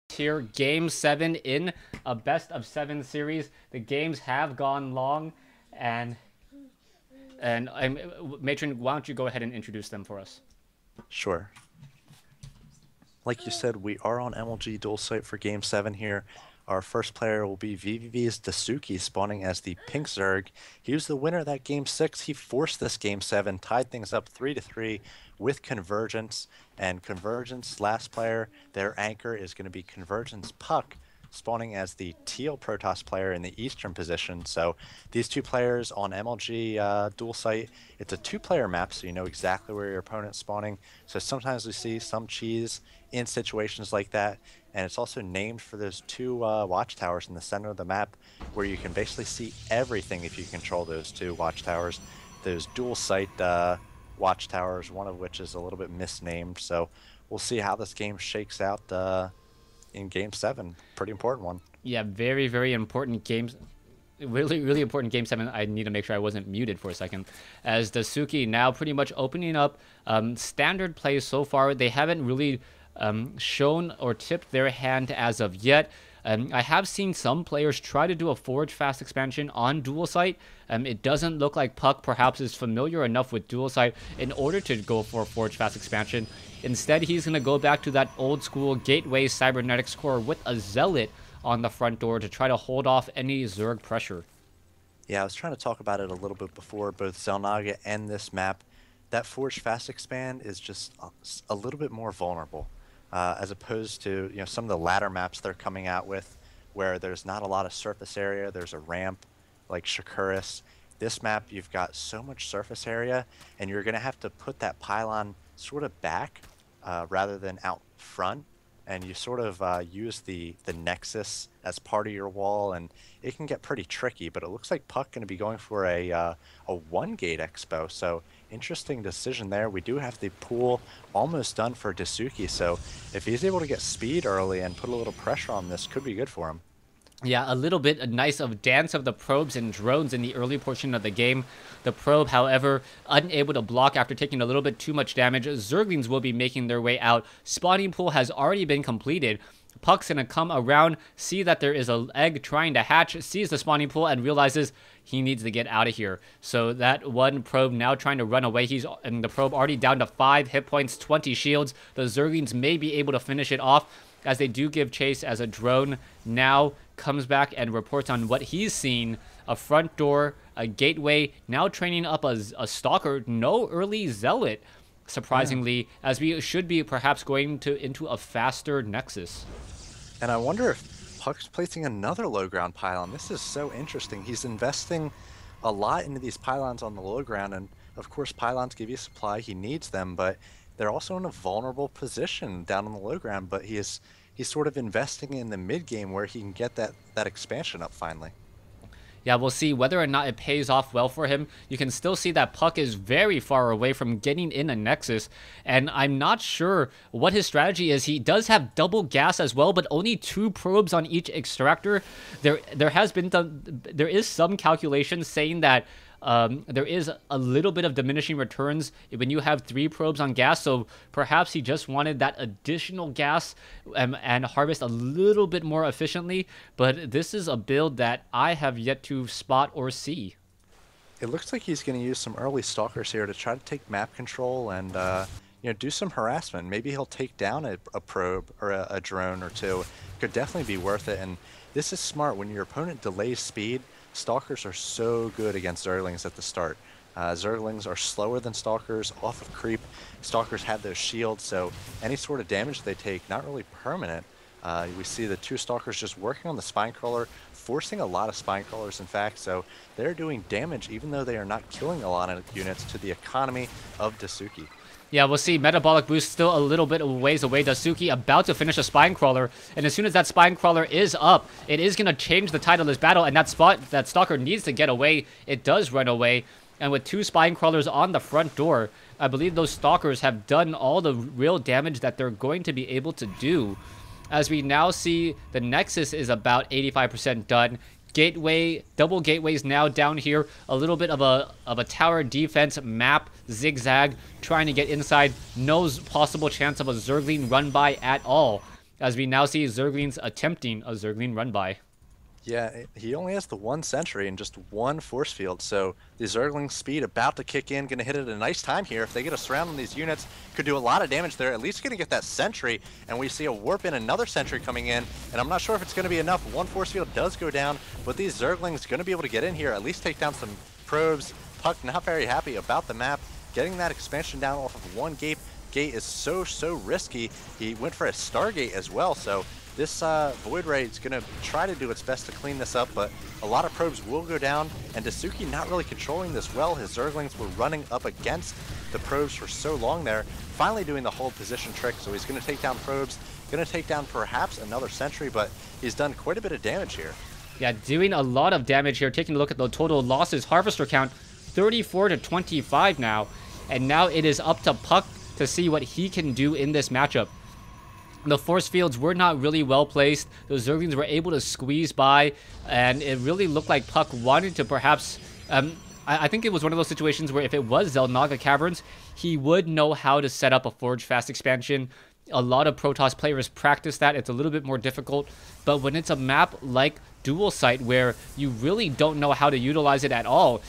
Here, Game 7 in a best of 7 series. The games have gone long, and Matron, why don't you go ahead and introduce them for us? Sure. Like you said, we are on MLG dual site for Game 7 here. Our first player will be vVv's Dasuki, spawning as the Pink Zerg. He was the winner of that Game 6. He forced this Game 7, tied things up 3-3 with Convergence. And Convergence, last player, their anchor is going to be Convergence Puck, spawning as the Teal Protoss player in the eastern position. So these two players on MLG dual site, it's a two-player map, so you know exactly where your opponent's spawning. So sometimes we see some cheese in situations like that, and it's also named for those two watchtowers in the center of the map, where you can basically see everything if you control those two watchtowers. Those dual site watchtowers, one of which is a little bit misnamed. So we'll see how this game shakes out in Game 7. Pretty important one. Yeah, very, very important games. Really, really important Game 7. I need to make sure I wasn't muted for a second. As Dasuki now pretty much opening up standard plays so far. They haven't really shown or tipped their hand as of yet. I have seen some players try to do a Forge Fast expansion on dual site. It doesn't look like Puck perhaps is familiar enough with dual site in order to go for a Forge Fast expansion. Instead, he's going to go back to that old school Gateway Cybernetics core with a Zealot on the front door to try to hold off any Zerg pressure. Yeah, I was trying to talk about it a little bit before, both Xel'Naga and this map. That Forge Fast expand is just a little bit more vulnerable. As opposed to some of the latter maps they're coming out with, where there's not a lot of surface area. There's a ramp like Shakuris. This map, you've got so much surface area, and you're going to have to put that pylon sort of back rather than out front, and you sort of use the nexus as part of your wall, and it can get pretty tricky. But it looks like Puck going to be going for a one gate expo, so interesting decision there. We do have the pool almost done for Dasuki, so if he's able to get speed early and put a little pressure on this, could be good for him. Yeah, a little bit nice of dance of the probes and drones in the early portion of the game. The probe, however, unable to block after taking a little bit too much damage. Zerglings will be making their way out. Spawning pool has already been completed. Puck's gonna come around, see that there is an egg trying to hatch, sees the spawning pool, and realizes he needs to get out of here. So that one probe now trying to run away. And the probe already down to 5 hit points, 20 shields. The Zerglings may be able to finish it off, as they do give chase, as a drone now comes back and reports on what he's seen. A front door, a gateway, now training up a stalker. No early Zealot, surprisingly, as we should be perhaps going into a faster Nexus. And I wonder if Puck's placing another low ground pylon. This is so interesting. He's investing a lot into these pylons on the low ground, and of course pylons give you supply. He needs them, but they're also in a vulnerable position down on the low ground. But he's sort of investing in the mid game where he can get that expansion up finally. Yeah, we'll see whether or not it pays off well for him. You can still see that Puck is very far away from getting in a Nexus, and I'm not sure what his strategy is. He does have double gas as well, but only 2 probes on each extractor. There is some calculation saying that there is a little bit of diminishing returns when you have 3 probes on gas, so perhaps he just wanted that additional gas and harvest a little bit more efficiently. But this is a build that I have yet to spot or see. It looks like he's going to use some early stalkers here to try to take map control and do some harassment. Maybe he'll take down a probe or a drone or two. Could definitely be worth it. And this is smart. When your opponent delays speed, Stalkers are so good against Zerglings at the start. Zerglings are slower than Stalkers off of creep. Stalkers have those shields, so any sort of damage they take, not really permanent. We see the 2 Stalkers just working on the Spinecrawler, forcing a lot of Spinecrawlers, in fact, so they're doing damage even though they are not killing a lot of units to the economy of Dasuki. Yeah, we'll see. Metabolic Boost still a little bit of ways away. Dasuki about to finish a Spinecrawler, and as soon as that Spinecrawler is up, it is going to change the tide of this battle, and that Stalker needs to get away. It does run away, and with 2 Spinecrawlers on the front door, I believe those Stalkers have done all the real damage that they're going to be able to do. As we now see, the Nexus is about 85% done. Gateway, double gateways now down here. A little bit of a tower defense map, zigzag, trying to get inside. No possible chance of a Zergling run by at all. as we now see Zerglings attempting a Zergling run by. Yeah, he only has the one sentry and just one force field, so the Zergling speed about to kick in, going to hit it at a nice time here. If they get a surround on these units, could do a lot of damage there, at least going to get that sentry, and we see a warp in, another sentry coming in, and I'm not sure if it's going to be enough. One force field does go down, but these Zerglings going to be able to get in here, at least take down some probes. Puck not very happy about the map, getting that expansion down off of one gate. Gate is so risky. He went for a Stargate as well, so this Void Ray is going to try to do its best to clean this up, but a lot of probes will go down, and Dasuki not really controlling this well. His Zerglings were running up against the probes for so long there, finally doing the hold position trick, so he's going to take down probes, going to take down perhaps another sentry, but he's done quite a bit of damage here. Yeah, doing a lot of damage here. Taking a look at the total losses, Harvester count 34 to 25 now, and now it is up to Puck to see what he can do in this matchup. The force fields were not really well placed. The Zerglings were able to squeeze by, and it really looked like Puck wanted to perhaps... I think it was one of those situations where if it was Xel'Naga Caverns, he would know how to set up a Forge Fast expansion. A lot of Protoss players practice that. It's a little bit more difficult, but when it's a map like Dual Site where you really don't know how to utilize it at all,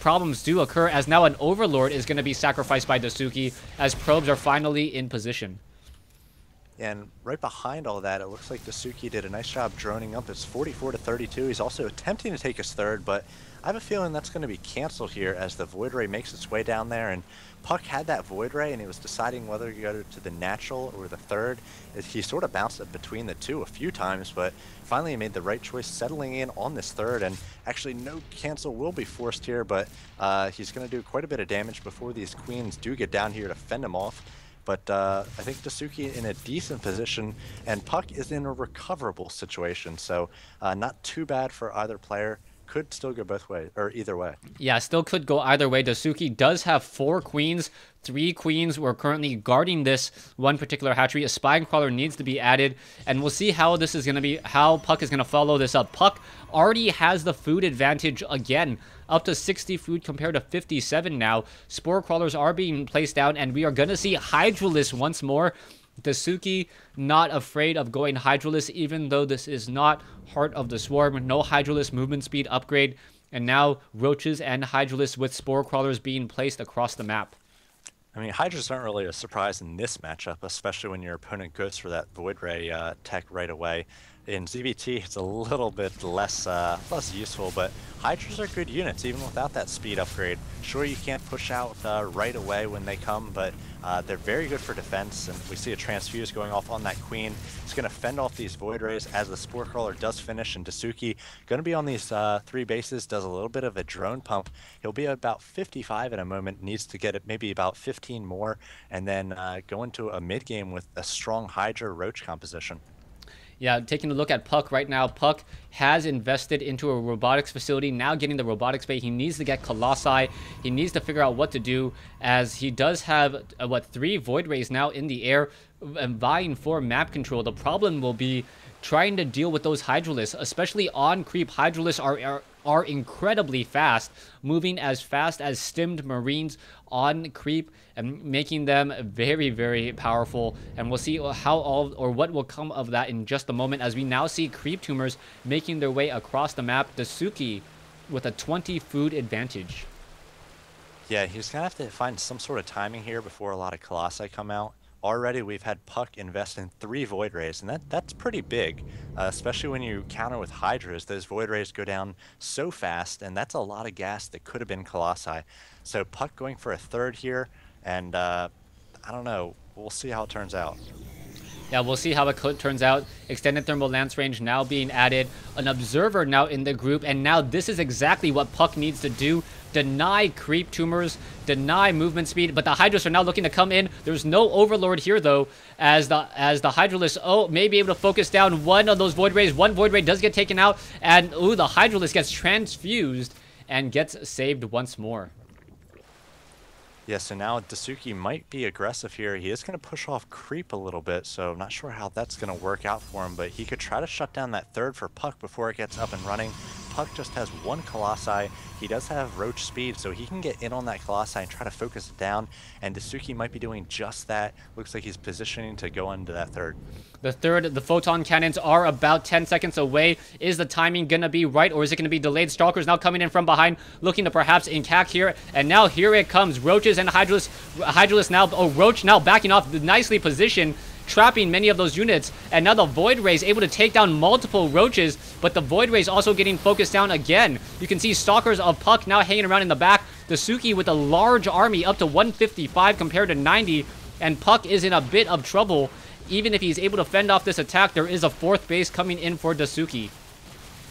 problems do occur, as now an Overlord is going to be sacrificed by Dasuki as probes are finally in position. And right behind all that, it looks like Dasuki did a nice job droning up. It's 44 to 32. He's also attempting to take his third, but I have a feeling that's going to be canceled here as the Void Ray makes its way down there. And Puck had that Void Ray, and he was deciding whether to go to the natural or the third. He sort of bounced it between the two a few times, but finally he made the right choice, settling in on this third. And actually, no cancel will be forced here, but he's going to do quite a bit of damage before these queens do get down here to fend him off. But I think Dasuki in a decent position, and Puck is in a recoverable situation, so not too bad for either player. Could still go both ways, or either way. Yeah, still could go either way. Dasuki does have 4 queens. 3 queens were currently guarding this one particular hatchery. A spine crawler needs to be added, and we'll see how this is going to be, how Puck is going to follow this up. Puck already has the food advantage again, up to 60 food compared to 57 now. Spore crawlers are being placed down, and we are going to see Hydralisk once more. Dasuki not afraid of going Hydralisk, even though this is not Heart of the Swarm. No Hydralisk movement speed upgrade, and now Roaches and Hydralisk with Spore Crawlers being placed across the map. I mean, Hydras aren't really a surprise in this matchup, especially when your opponent goes for that Void Ray tech right away. In ZVT, it's a little bit less useful, but Hydras are good units, even without that speed upgrade. Sure, you can't push out right away when they come, but they're very good for defense, and we see a Transfuse going off on that Queen. It's going to fend off these Void Rays as the Spore Crawler does finish, and Dasuki going to be on these 3 bases, does a little bit of a drone pump. He'll be about 55 in a moment, needs to get it maybe about 15 more, and then go into a mid-game with a strong Hydra Roach composition. Yeah, taking a look at Puck right now, Puck has invested into a robotics facility, now getting the robotics bay. He needs to get Colossi. He needs to figure out what to do, as he does have, 3 Void Rays now in the air and vying for map control. The problem will be trying to deal with those Hydralisks, especially on creep. Hydralisks are incredibly fast, moving as fast as stimmed Marines on creep and making them very powerful. And we'll see how what will come of that in just a moment, as we now see creep tumors making their way across the map. Dasuki with a 20 food advantage. Yeah, he's gonna have to find some sort of timing here before a lot of Colossi come out. Already we've had Puck invest in 3 Void Rays, and that's pretty big, especially when you counter with Hydras. Those Void Rays go down so fast, and that's a lot of gas that could have been Colossi. So Puck going for a third here, and I don't know. We'll see how it turns out. Yeah, we'll see how it turns out. Extended thermal lance range now being added. An observer now in the group, and now this is exactly what Puck needs to do. Deny creep tumors, deny movement speed, but the Hydras are now looking to come in. There's no Overlord here, though, as the Hydralisk, may be able to focus down one of those Void Rays. One Void Ray does get taken out, and the Hydralisk gets transfused and gets saved once more. Yeah, so now Dasuki might be aggressive here. He is going to push off creep a little bit, so I'm not sure how that's going to work out for him, but he could try to shut down that third for Puck before it gets up and running. Puck just has one Colossi. He does have Roach speed, so he can get in on that Colossi and try to focus it down, and Dasuki might be doing just that. Looks like he's positioning to go into that third. The photon cannons are about 10 seconds away. Is the timing gonna be right, or is it gonna be delayed? Stalker's now coming in from behind, looking to perhaps incac here, and now here it comes. Roaches and Hydralisk now, Roach now backing off, nicely positioned, trapping many of those units, and now the Void Ray is able to take down multiple Roaches, but the Void Ray is also getting focused down again. You can see Stalkers of Puck now hanging around in the back. Dasuki with a large army up to 155 compared to 90, and Puck is in a bit of trouble. Even if he's able to fend off this attack, there is a fourth base coming in for Dasuki.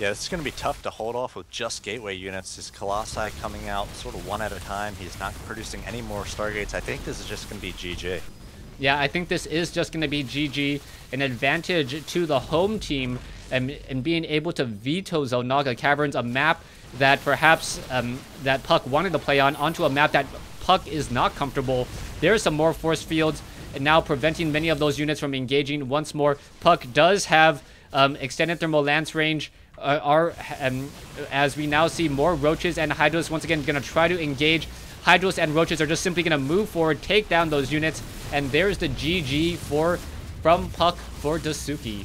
Yeah, this is going to be tough to hold off with just gateway units. His Colossi coming out sort of one at a time. He's not producing any more Stargates. I think this is just going to be GG. Yeah, I think this is just going to be GG. An advantage to the home team and being able to veto Xel'Naga Caverns, a map that perhaps that Puck wanted to play on, onto a map that Puck is not comfortable. There's some more force fields, and now preventing many of those units from engaging once more. Puck does have extended thermal lance range, as we now see more Roaches and Hydros once again going to try to engage. Hydros and Roaches are just simply going to move forward, take down those units, and there's the GG from Puck for Dasuki.